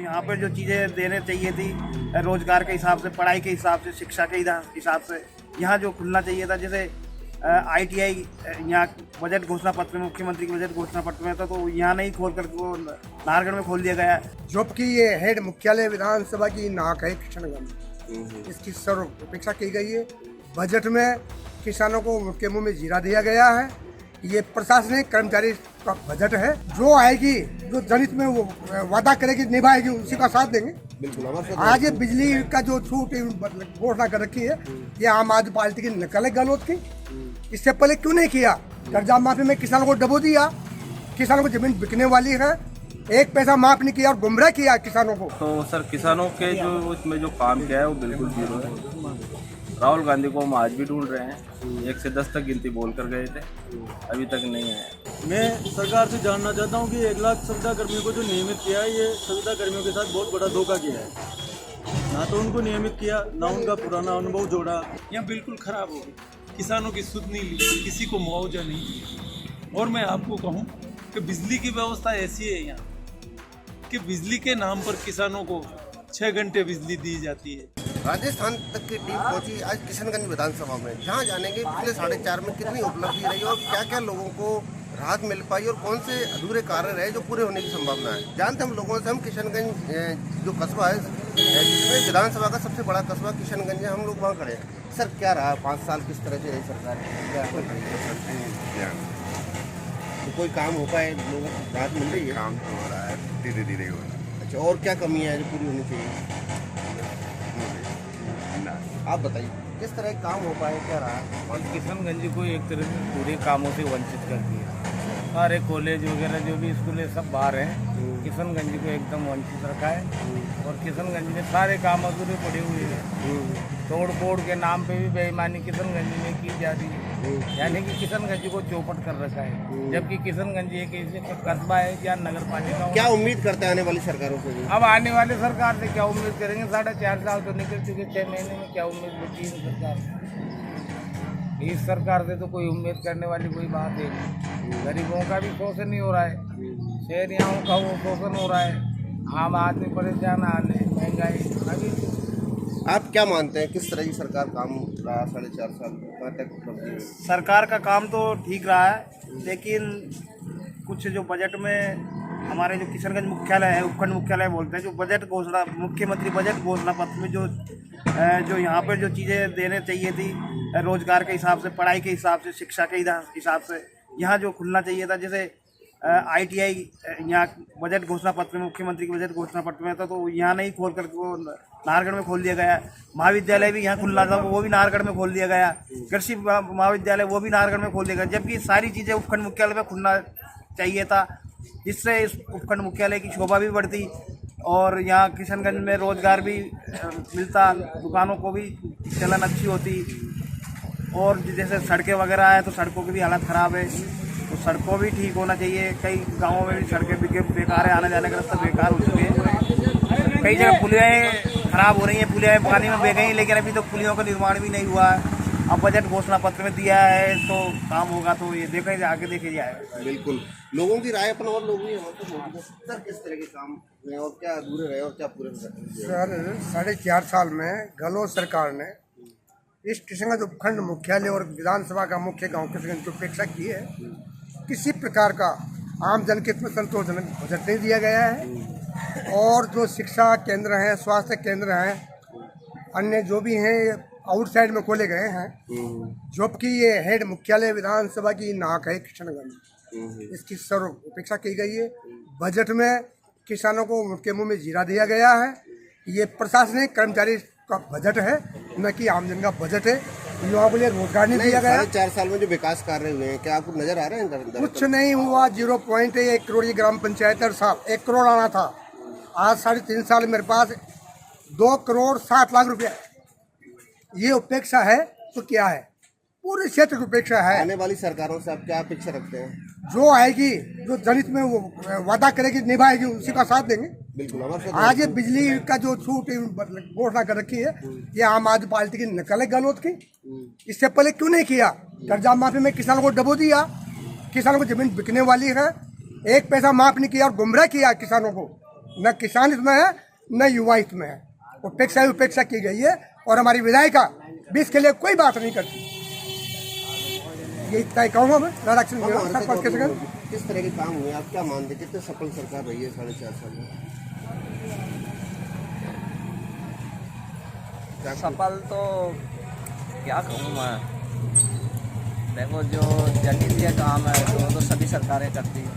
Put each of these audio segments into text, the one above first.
यहाँ पर जो चीज़ें देने चाहिए थी रोजगार के हिसाब से, पढ़ाई के हिसाब से, शिक्षा के हिसाब से, यहाँ जो खुलना चाहिए था, जैसे ITI यहाँ बजट घोषणा पत्र में, मुख्यमंत्री के बजट घोषणा पत्र में था, तो यहाँ नहीं खोल कर वो नाहरगढ़ में खोल दिया गया है। जबकि ये हेड मुख्यालय विधानसभा की नाक है किशनगंज, इसकी सर्व उपेक्षा की गई है। बजट में किसानों को उनके मुंह में जीरा दिया गया है। ये प्रशासनिक कर्मचारी का बजट है, जो आएगी, जो जनहित में वो वादा करेगी, निभाएगी, उसी का साथ देंगे। बिल्कुल। आज ये बिजली का जो छूट घोषणा कर रखी है, ये आम आदमी पार्टी की नकल है गलौत की। इससे पहले क्यों नहीं किया? कर्जा माफी में किसानों को डबो दिया, किसानों को जमीन बिकने वाली है, एक पैसा माफ नहीं किया और गुमराह किया किसानों को। तो सर, किसानों के जो उसमें जो काम किया है वो बिल्कुल जीरो है। राहुल गांधी को हम आज भी ढूंढ रहे हैं, 1 से 10 तक गिनती बोल कर गए थे, अभी तक नहीं आया। मैं सरकार से जानना चाहता हूं कि 1 लाख संविदा कर्मियों को जो नियमित किया है, ये संविदा कर्मियों के साथ बहुत बड़ा धोखा किया है। ना तो उनको नियमित किया, ना उनका पुराना अनुभव जोड़ा। यहाँ बिल्कुल खराब हो गई, किसानों की सुध नहीं ली, किसी को मुआवजा नहीं दिया। और मैं आपको कहूँ कि बिजली की व्यवस्था ऐसी है यहाँ कि बिजली के नाम पर किसानों को 6 घंटे बिजली दी जाती है। राजस्थान तक की टीम पहुंची आज किशनगंज विधानसभा में, जहां जानेंगे पिछले 4.5 में कितनी उपलब्धि रही और क्या क्या लोगों को राहत मिल पाई और कौन से अधूरे कार्य रहे जो पूरे होने की संभावना है। जानते हम लोगों से, हम किशनगंज जो कस्बा है जिसमें विधानसभा का सबसे बड़ा कस्बा किशनगंज है, हम लोग वहाँ खड़े हैं। सर, क्या रहा 5 साल, किस तरह से रही सरकार, क्या तो कोई काम हो पाए, लोगों को राहत मिल रही है? काम तो हो रहा है, धीरे धीरे हो रहा है। अच्छा, और क्या कमी है जो पूरी होनी चाहिए? आप बताइए किस तरह काम हो पाए, क्या रहा? और किशनगंज को एक तरह से पूरे कामों से वंचित कर दिया। सारे कॉलेज वगैरह जो भी स्कूल है सब बाहर हैं, किशनगंज को एकदम वंचित रखा है। और किशनगंज में सारे काम अधूरे पड़े हुए हैं। तोड़ फोड़ के नाम पे भी बेईमानी किशनगंज में की जा रही है, यानी कि किशनगंज को चौपट कर रखा है, जबकि किशनगंज एक ऐसे कस्बा है या नगर पालिका। क्या उम्मीद करते हैं आने वाली सरकारों से? अब आने वाली सरकार से क्या उम्मीद करेंगे? 4.5 साल तो निकल चुके, 6 महीने में क्या उम्मीद होती है सरकार से? इस सरकार से तो कोई उम्मीद करने वाली कोई बात है नहीं। गरीबों का भी शोषण नहीं हो रहा है, शहरियों का वो शोषण हो रहा है, आम आदमी परेशान, हाल है, महंगाई। अभी आप क्या मानते हैं, किस तरह की सरकार काम रहा 4.5 साल कहाँ तक उपलब्धि है? सरकार का काम तो ठीक रहा है, लेकिन कुछ जो बजट में हमारे जो किशनगंज मुख्यालय है, उपखंड मुख्यालय बोलते हैं, जो बजट घोषणा, मुख्यमंत्री बजट घोषणा पत्र में जो यहाँ पर जो चीज़ें देने चाहिए थी रोजगार के हिसाब से, पढ़ाई के हिसाब से, शिक्षा के हिसाब से, यहाँ जो खुलना चाहिए था, जैसे ITI यहाँ बजट घोषणा पत्र में, मुख्यमंत्री के बजट घोषणा पत्र में था, तो यहाँ नहीं खोल कर वो नाहरगढ़ में खोल दिया गया। महाविद्यालय भी यहाँ खुलना था, वो भी नाहरगढ़ में खोल दिया गया। कृषि महाविद्यालय वो भी नाहरगढ़ में खोल दिया गया, जबकि सारी चीज़ें उपखंड मुख्यालय में खुलना चाहिए था, जिससे इस उपखंड मुख्यालय की शोभा भी बढ़ती और यहाँ किशनगंज में रोजगार भी मिलता, दुकानों को भी चलन अच्छी होती। और जैसे सड़कें वगैरह है, तो सड़कों की भी हालत ख़राब है, तो सड़कों भी ठीक होना चाहिए। कई गांवों में भी सड़कें बेकार है, आने जाने का रास्ता बेकार हो चुके हैं। कई जगह पुलियाँ ख़राब हो रही हैं, पुलियाँ पानी में बह गई, लेकिन अभी तो पुलियों का निर्माण भी नहीं हुआ है। अब बजट घोषणा पत्र में दिया है तो काम होगा, तो ये देखें, आगे देखे जाए। बिल्कुल, लोगों की राय अपन और लोग भी सर, किस तरह के काम हुए और क्या अधूरे रहे और क्या पूरे हो सकते? सर, 4.5 साल में गहलोत सरकार ने इस किशनगंज उपखंड मुख्यालय और विधानसभा का मुख्य गांव किशनगंज की उपेक्षा की है। किसी प्रकार का आम जन के हित में संतोषजनक बजट नहीं दिया गया है। और जो शिक्षा केंद्र हैं, स्वास्थ्य केंद्र हैं, अन्य जो भी हैं, आउटसाइड में खोले गए हैं, जबकि ये हेड मुख्यालय विधानसभा की नाक है किशनगंज, इसकी सर्व उपेक्षा की गई है। बजट में किसानों को उनके मुंह में जीरा दिया गया है। ये प्रशासनिक कर्मचारी का बजट है, न कि आमजन का बजट है। युवाओं के लिए रोजगार नहीं दिया गया। 4.5 साल में जो विकास कार्य हुए हैं, क्या आपको नजर आ रहे हैं? कुछ नहीं हुआ, 0.1 करोड़ की ग्राम पंचायत हर साल 1 करोड़ आना था। आज 3.5 साल मेरे पास 2 करोड़ 60 लाख रुपया। ये उपेक्षा है तो क्या है? पूरे क्षेत्र की उपेक्षा है। आने वाली सरकारों से आप क्या अपेक्षा रखते हैं? जो आएगी, जो जनहित में वो वादा करेगी, निभाएगी, उसी का साथ देंगे। बिल्कुल। आज ये बिजली का जो छूट घोषणा कर रखी है, ये आम आदमी पार्टी की नकल है गलौत की। इससे पहले क्यों नहीं किया? कर्जा माफी में किसानों को डबो दिया, किसानों को जमीन बिकने वाली है, एक पैसा माफ नहीं किया और गुमराह किया किसानों को। न किसान हित में है न युवा हित में है। उपेक्षा की गई है और हमारी विधायिका भी इसके लिए कोई बात नहीं करती। यही तय कहूँगा मैं किस तरह के काम हुए, आप क्या मानते हैं, कितने सफल सरकार रही है 4.5 साल में? सफल तो क्या कहूँ मैं, देखो जो जनहित काम है तो सभी सरकारें करती हैं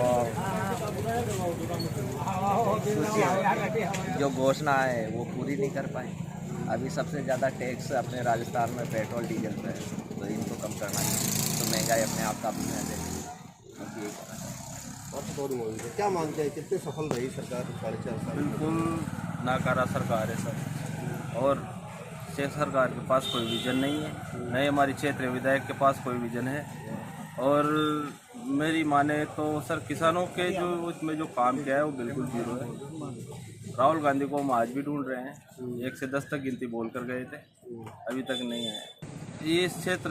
और जो घोषणा है वो पूरी नहीं कर पाए। अभी सबसे ज़्यादा टैक्स अपने राजस्थान में पेट्रोल डीजल पे है, तो इनको कम करना चाहिए, तो महंगाई अपने आप काबू में आ जाएगी। क्या मानते हैं, कितने सफल रही सरकार 4.5 साल? बिल्कुल नाकारा सरकार है सर, और क्षेत्र सरकार के पास कोई विजन नहीं है, न ही हमारी क्षेत्रीय विधायक के पास कोई विजन है। और मेरी माने तो सर किसानों के जो उसमें जो काम किया है वो बिल्कुल जीरो है। राहुल गांधी को हम आज भी ढूंढ रहे हैं, 1 से 10 तक गिनती बोल कर गए थे, अभी तक नहीं आए। ये क्षेत्र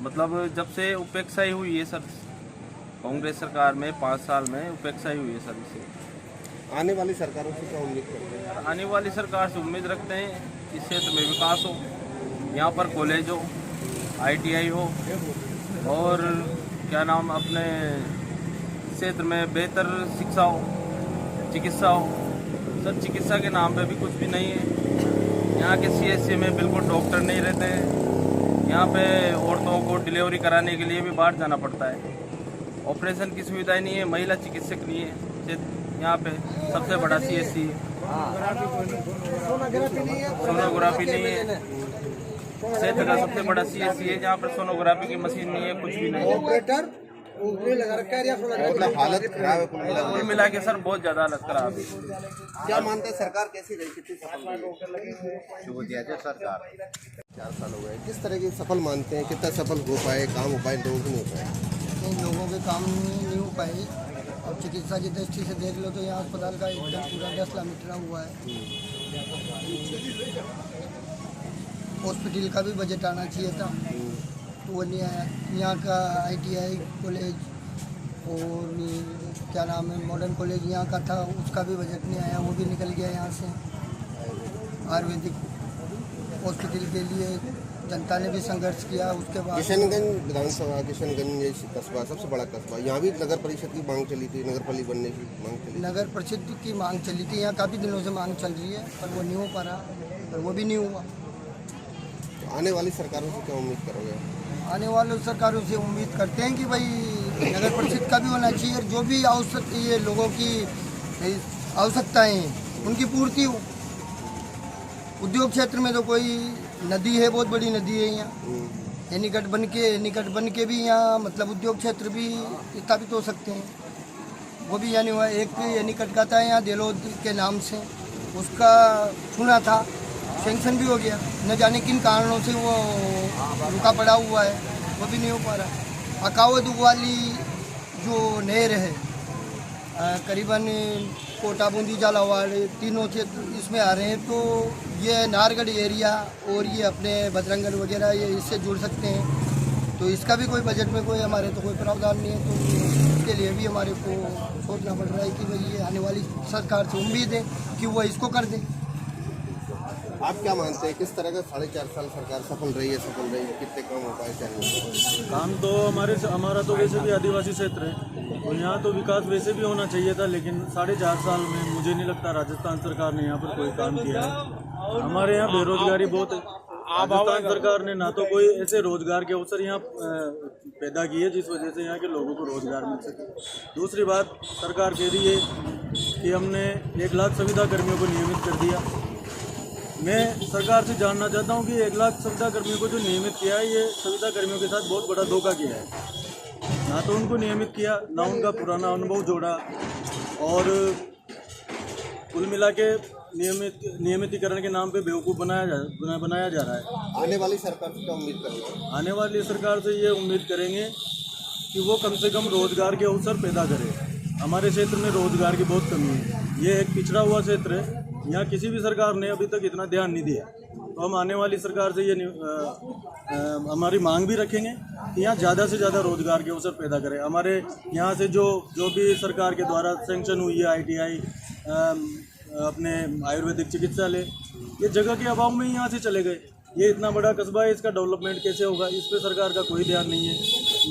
मतलब जब से उपेक्षा ही हुई है सर, कांग्रेस सरकार में 5 साल में उपेक्षा ही हुई है सर। इसे आने वाली सरकारों से क्या उम्मीद करते हैं? आने वाली सरकार से उम्मीद रखते हैं इस क्षेत्र में विकास हो, यहाँ पर कॉलेज हो, ITI हो, और क्या नाम अपने क्षेत्र में बेहतर शिक्षा हो, चिकित्सा हो। सर चिकित्सा के नाम पे भी कुछ भी नहीं है। यहाँ के CSC में बिल्कुल डॉक्टर नहीं रहते हैं। यहाँ पे औरतों को डिलीवरी कराने के लिए भी बाहर जाना पड़ता है। ऑपरेशन की सुविधाएं नहीं है, महिला चिकित्सक नहीं है यहाँ पे। सबसे बड़ा CSC है, सोनोग्राफी नहीं है। क्षेत्र का सबसे बड़ा CSC है जहाँ पर सोनोग्राफी की मशीन नहीं है, कुछ भी नहीं है। मतलब हालत खराब है कुल मिला के सर बहुत ज़्यादा हालत खराब है। क्या मानते हैं, सरकार कैसी रही, कितनी सफल रही? शुभ दिया जाए सरकार 4 साल हो गए, किस तरह की सफल मानते हैं, कितना सफल हो पाए, काम हो पाए, लोगों को नहीं हो पाए? इन लोगों के काम नहीं हो पाए। और चिकित्सा की दृष्टि से देख लो तो यहाँ अस्पताल का एकदम पूरा 10 लाख मीटर हुआ है। हॉस्पिटल का भी बजट आना चाहिए था, तो वो नहीं आया। यहाँ का ITI कॉलेज और क्या नाम है मॉडर्न कॉलेज यहाँ का था, उसका भी बजट नहीं आया, वो भी निकल गया यहाँ से। आयुर्वेदिक हॉस्पिटल के लिए जनता ने भी संघर्ष किया। उसके बाद किशनगंज विधानसभा, किशनगंज ये कस्बा सबसे बड़ा कस्बा, यहाँ भी नगर परिषद की मांग चली थी, नगर पालिका बनने की मांग चली। नगर परिषद की मांग चली थी, यहाँ काफ़ी दिनों से मांग चल रही है, पर वो नहीं हो पा रहा, पर वो भी नहीं हुआ। आने वाली सरकारों से क्या उम्मीद करोगे? आने वाले सरकारों से उम्मीद करते हैं कि भाई नगर परिषद का भी होना चाहिए, और जो भी आवश्यक ये लोगों की आवश्यकताएं हैं उनकी पूर्ति हो। उद्योग क्षेत्र में तो कोई नदी है, बहुत बड़ी नदी है यहाँ, एनीकट बन के भी यहाँ मतलब उद्योग क्षेत्र भी स्थापित हो सकते हैं, वो भी यहाँ नहीं हुआ। एक एनीकट का था यहाँ देलोद के नाम से, उसका सुना था सेंक्शन भी हो गया, न जाने किन कारणों से वो रुका पड़ा हुआ है, वो भी नहीं हो पा रहा। अकावद वाली जो नहर है करीबन कोटा बूंदी झालावाड़ तीनों क्षेत्र इसमें आ रहे हैं, तो ये नाहरगढ़ एरिया और ये अपने भद्रंगल वगैरह ये इससे जुड़ सकते हैं। तो इसका भी कोई बजट में कोई हमारे तो कोई प्रावधान नहीं है, तो इसके लिए भी हमारे को सोचना पड़ रहा है कि भाई ये आने वाली सरकार से उम्मीद है कि वो इसको कर दे। आप क्या मानते हैं, किस तरह का 4.5 साल सरकार सफल रही है, कितने काम हो पाए, क्या नहीं? काम तो हमारा तो वैसे भी आदिवासी क्षेत्र है, तो यहाँ तो विकास वैसे भी होना चाहिए था, लेकिन 4.5 साल में मुझे नहीं लगता राजस्थान सरकार ने यहाँ पर कोई काम किया है। हमारे यहाँ बेरोजगारी बहुत है। राजस्थान सरकार ने ना तो कोई ऐसे रोजगार के अवसर यहाँ पैदा किए जिस वजह से यहाँ के लोगों को रोजगार मिल सके। दूसरी बात, सरकार कह रही है कि हमने 1 लाख संविदा कर्मियों को नियमित कर दिया। मैं सरकार से जानना चाहता हूँ कि 1 लाख संविदा कर्मियों को जो नियमित किया है, ये संविदा कर्मियों के साथ बहुत बड़ा धोखा किया है। ना तो उनको नियमित किया, ना उनका पुराना अनुभव जोड़ा, और कुल मिला के नियमितीकरण के नाम पे बेवकूफ़ बनाया जा रहा है। आने वाली सरकार से क्या उम्मीद करेंगे? आने वाली सरकार से ये उम्मीद करेंगे कि वो कम से कम रोजगार के अवसर पैदा करे। हमारे क्षेत्र में रोजगार की बहुत कमी है, ये एक पिछड़ा हुआ क्षेत्र है, यहाँ किसी भी सरकार ने अभी तक इतना ध्यान नहीं दिया। तो हम आने वाली सरकार से ये हमारी मांग भी रखेंगे कि यहाँ ज़्यादा से ज़्यादा रोजगार के अवसर पैदा करें। हमारे यहाँ से जो भी सरकार के द्वारा सेंक्शन हुई है ITI, अपने आयुर्वेदिक चिकित्सालय, ये जगह के अभाव में यहाँ से चले गए। ये इतना बड़ा कस्बा है, इसका डेवलपमेंट कैसे होगा, इस पे सरकार का कोई ध्यान नहीं है।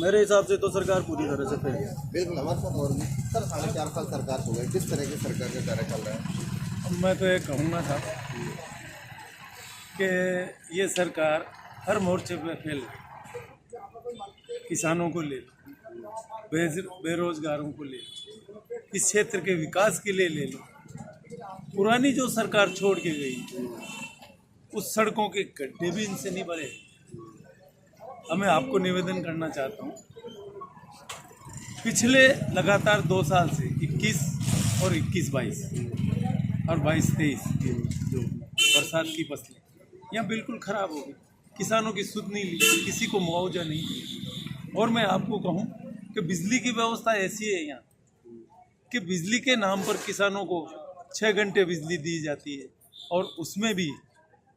मेरे हिसाब से तो सरकार पूरी तरह से फेल है। बिल्कुल हमारे साथ और भी सर 4.5 साल सरकार हो गई, किस तरह की सरकार का कार्य चल रहा है? मैं तो ये कहूँगा साहब कि ये सरकार हर मोर्चे पे फेल है। किसानों को ले लो, बेरोजगारों को ले लो, इस क्षेत्र के विकास के लिए ले लो। पुरानी जो सरकार छोड़ के गई, उस सड़कों के गड्ढे भी इनसे नहीं भरे। अब मैं आपको निवेदन करना चाहता हूँ, पिछले लगातार 2 साल से 21 और 21-22 और 22-23 जो बरसात की फसलें यहाँ बिल्कुल ख़राब हो गई। किसानों की सुध नहीं ली, किसी को मुआवजा नहीं दिया। और मैं आपको कहूँ कि बिजली की व्यवस्था ऐसी है यहाँ कि बिजली के नाम पर किसानों को 6 घंटे बिजली दी जाती है और उसमें भी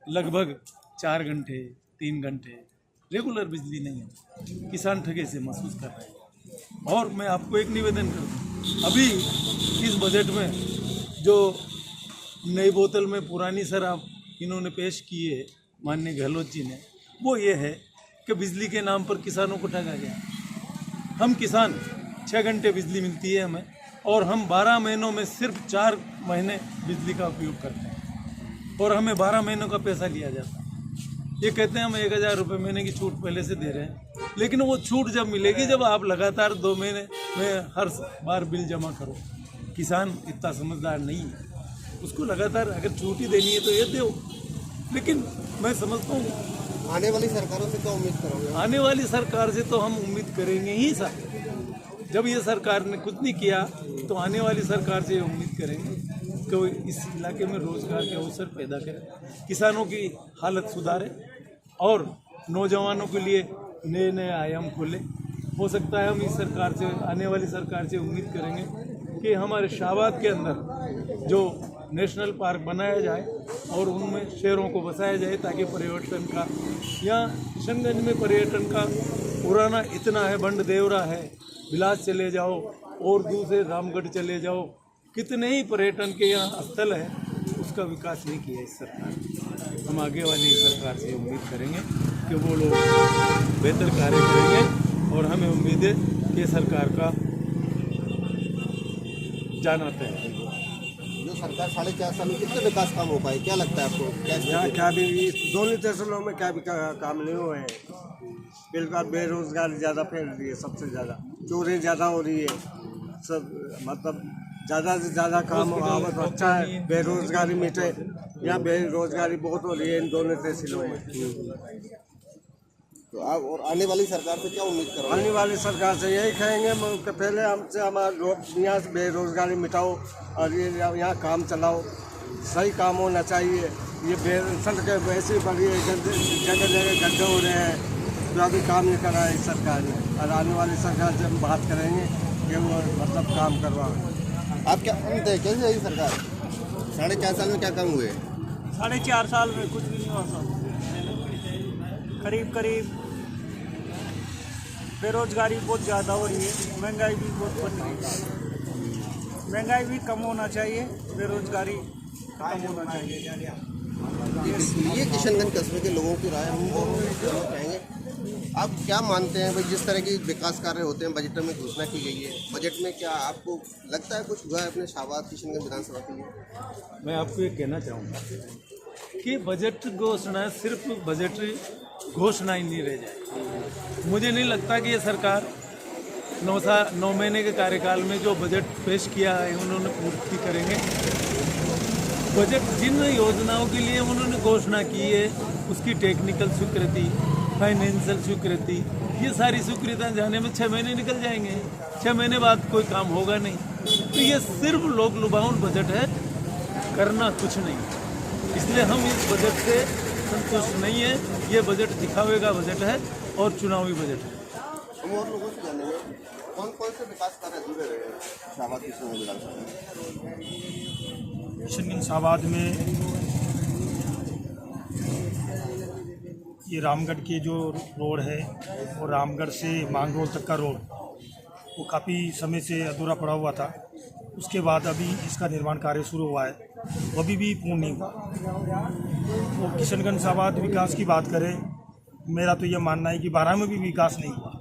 लगभग 4 घंटे 3 घंटे रेगुलर बिजली नहीं है। किसान ठगे से महसूस कर रहे हैं। और मैं आपको एक निवेदन करूँ, अभी इस बजट में जो नई बोतल में पुरानी शराब इन्होंने पेश की है माननीय गहलोत जी ने, वो ये है कि बिजली के नाम पर किसानों को ठगा गया। हम किसान 6 घंटे बिजली मिलती है हमें, और हम 12 महीनों में सिर्फ 4 महीने बिजली का उपयोग करते हैं और हमें 12 महीनों का पैसा लिया जाता है। ये कहते हैं हम 1000 रुपये महीने की छूट पहले से दे रहे हैं, लेकिन वो छूट जब मिलेगी जब आप लगातार 2 महीने में हर बार बिल जमा करो। किसान इतना समझदार नहीं है, उसको लगातार अगर छूट ही देनी है तो ये दो। लेकिन मैं समझता हूँ आने वाली सरकारों से क्या उम्मीद करोगे? आने वाली सरकार से तो हम उम्मीद करेंगे ही सर। जब ये सरकार ने कुछ नहीं किया तो आने वाली सरकार से उम्मीद करेंगे कि वो इस इलाके में रोजगार के अवसर पैदा करें, किसानों की हालत सुधारे और नौजवानों के लिए नए नए आयाम खोले। हो सकता है हम इस सरकार से, आने वाली सरकार से उम्मीद करेंगे कि हमारे शाहबाद के अंदर जो नेशनल पार्क बनाया जाए और उनमें शेरों को बसाया जाए, ताकि पर्यटन का, यहाँ किशनगंज में पर्यटन का पुराना इतना है, बंड देवरा है, बिलास चले जाओ और दूसरे रामगढ़ चले जाओ, कितने ही पर्यटन के यहाँ स्थल है, उसका विकास नहीं किया इस सरकार ने। हम आगे वाली सरकार से उम्मीद करेंगे कि वो लोग बेहतर कार्य करेंगे और हमें उम्मीद है कि सरकार का जाना तय है। जो सरकार 4.5 साल में कितने विकास काम हो पाए, क्या लगता है आपको? यहाँ क्या भी दोनों तहसीलों में क्या भी काम नहीं हुए हैं। बिल्कुल बेरोजगारी ज़्यादा फैल रही है, सबसे ज़्यादा चोरी ज़्यादा हो रही है, सब मतलब ज़्यादा से ज़्यादा काम आवत अच्छा है, बेरोजगारी मिटे। यहाँ बेरोजगारी बहुत हो रही है इन दोनों तहसीलों में। तो आप और आने वाली सरकार से क्या उम्मीद करोगे? आने वाली सरकार से यही कहेंगे कि पहले हमसे हमारे लोग यहाँ से बेरोजगारी मिटाओ और ये यहाँ काम चलाओ, सही काम होना चाहिए। ये सड़कें वैसे बड़ी जगह जगह गड्ढे हो रहे हैं, तो अभी काम नहीं करा है इस सरकार ने। और आने वाली सरकार से हम बात करेंगे कि वो मतलब काम करवाएं। आप क्या उम्मीद है, कैसे है सरकार? 4.5 साल में क्या काम हुए? 4.5 साल में कुछ भी नहीं हुआ सर। करीब बेरोजगारी बहुत ज़्यादा हो रही है, महंगाई भी बहुत बढ़ रही है। महंगाई भी कम होना चाहिए, बेरोजगारी कम होना चाहिए। ये किशनगंज कस्बे के लोगों की राय हम जानना चाहेंगे। आप क्या मानते हैं भाई, जिस तरह की विकास कार्य होते हैं बजट में घोषणा की गई है, बजट में क्या आपको लगता है कुछ हुआ है अपने शाहबाद किशनगंज विधानसभा के लिए? मैं आपको ये कहना चाहूँगा कि बजट घोषणा सिर्फ बजट घोषणा ही नहीं रह जाए। मुझे नहीं लगता कि ये सरकार 9 महीने के कार्यकाल में जो बजट पेश किया है उन्होंने पूर्ति करेंगे। बजट जिन योजनाओं के लिए उन्होंने घोषणा की है उसकी टेक्निकल स्वीकृति, फाइनेंशियल स्वीकृति, ये सारी स्वीकृतियाँ जाने में 6 महीने निकल जाएंगे। 6 महीने बाद कोई काम होगा नहीं। तो ये सिर्फ लोक लुभावन बजट है, करना कुछ नहीं। इसलिए हम इस बजट से संतुष्ट नहीं है। ये बजट दिखावे का बजट है और चुनावी बजट है। हम और लोगों से जानेंगे कौन कौन से विकास कार्य जुड़े रहे हैं शाहबाद किशनगंज विधानसभा में? किशनगंज शाहबाद में ये रामगढ़ के जो रोड है और रामगढ़ से मांगरोल तक का रोड वो काफ़ी समय से अधूरा पड़ा हुआ था। उसके बाद अभी इसका निर्माण कार्य शुरू हुआ है, वो अभी भी पूर्ण नहीं हुआ। तो किशनगंज शाहबाद विकास की बात करें, मेरा तो यह मानना है कि 12 में भी विकास नहीं हुआ।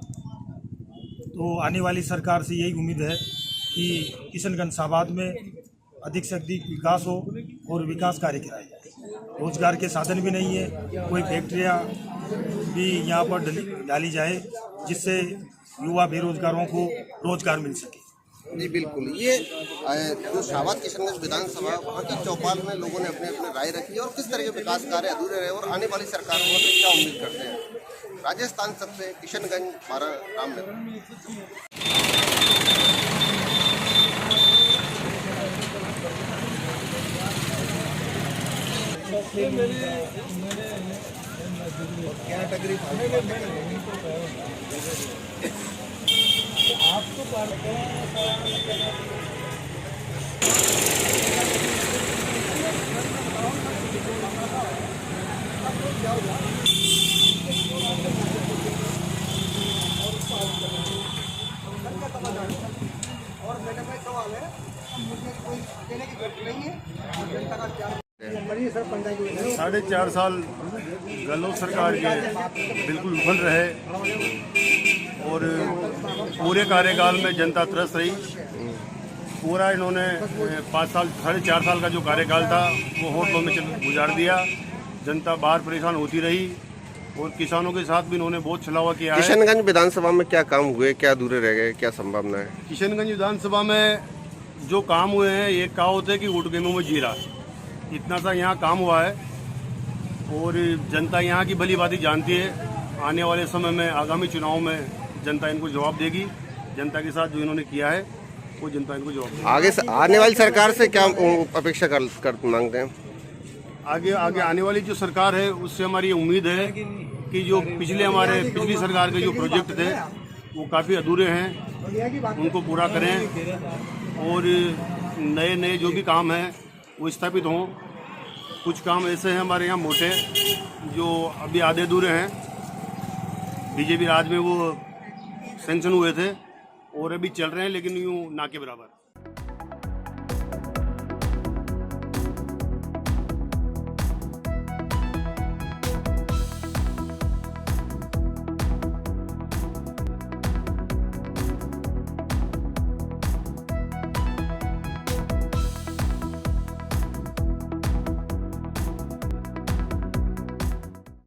तो आने वाली सरकार से यही उम्मीद है कि किशनगंज शाहबाद में अधिक से अधिक विकास हो और विकास कार्य कराए जाए। रोजगार के साधन भी नहीं है, कोई फैक्ट्रियाँ भी यहाँ पर डाली जाए जिससे युवा बेरोजगारों को रोजगार मिल सके। जी बिल्कुल, ये जो शाहबाद किशनगंज विधानसभा वहाँ की चौपाल में लोगों ने अपने अपने राय रखी है और किस तरह के विकास कार्य अधूरे रहे और आने वाली सरकारों से क्या उम्मीद करते हैं। राजस्थान सबसे किशनगंज हमारा रामनगर। और मेरा कोई सवाल है, मुझे कोई देने की जरूरत नहीं है, जनता का क्या 4.5 साल गहलोत सरकार के बिल्कुल विफल रहे और पूरे कार्यकाल में जनता त्रस्त रही। पूरा इन्होंने 4.5 साल का जो कार्यकाल था वो होटलों में गुजार दिया। जनता बाहर परेशान होती रही और किसानों के साथ भी इन्होंने बहुत छलावा किया है। किशनगंज विधानसभा में क्या काम हुए, क्या अधूरे रह गए, क्या संभावना है? किशनगंज विधानसभा में जो काम हुए हैं, एक कहावत है कि उठ गए मुँह में जीरा, इतना सा यहाँ काम हुआ है और जनता यहाँ की भली भांति जानती है। आने वाले समय में आगामी चुनाव में जनता इनको जवाब देगी। जनता के साथ जो इन्होंने किया है वो जनता इनको जवाब देगी। आगे आने वाली सरकार से क्या अपेक्षा कर मांगते हैं? आगे आने वाली जो सरकार है उससे हमारी उम्मीद है कि जो पिछली सरकार के जो प्रोजेक्ट थे वो काफ़ी अधूरे हैं, उनको पूरा करें और नए जो भी काम हैं वो स्थापित हों। कुछ काम ऐसे हैं हमारे यहाँ मोटे जो अभी आधे अधूरे हैं, बीजेपी राज में वो सैंक्शन हुए थे और अभी चल रहे हैं लेकिन यूँ ना के बराबर।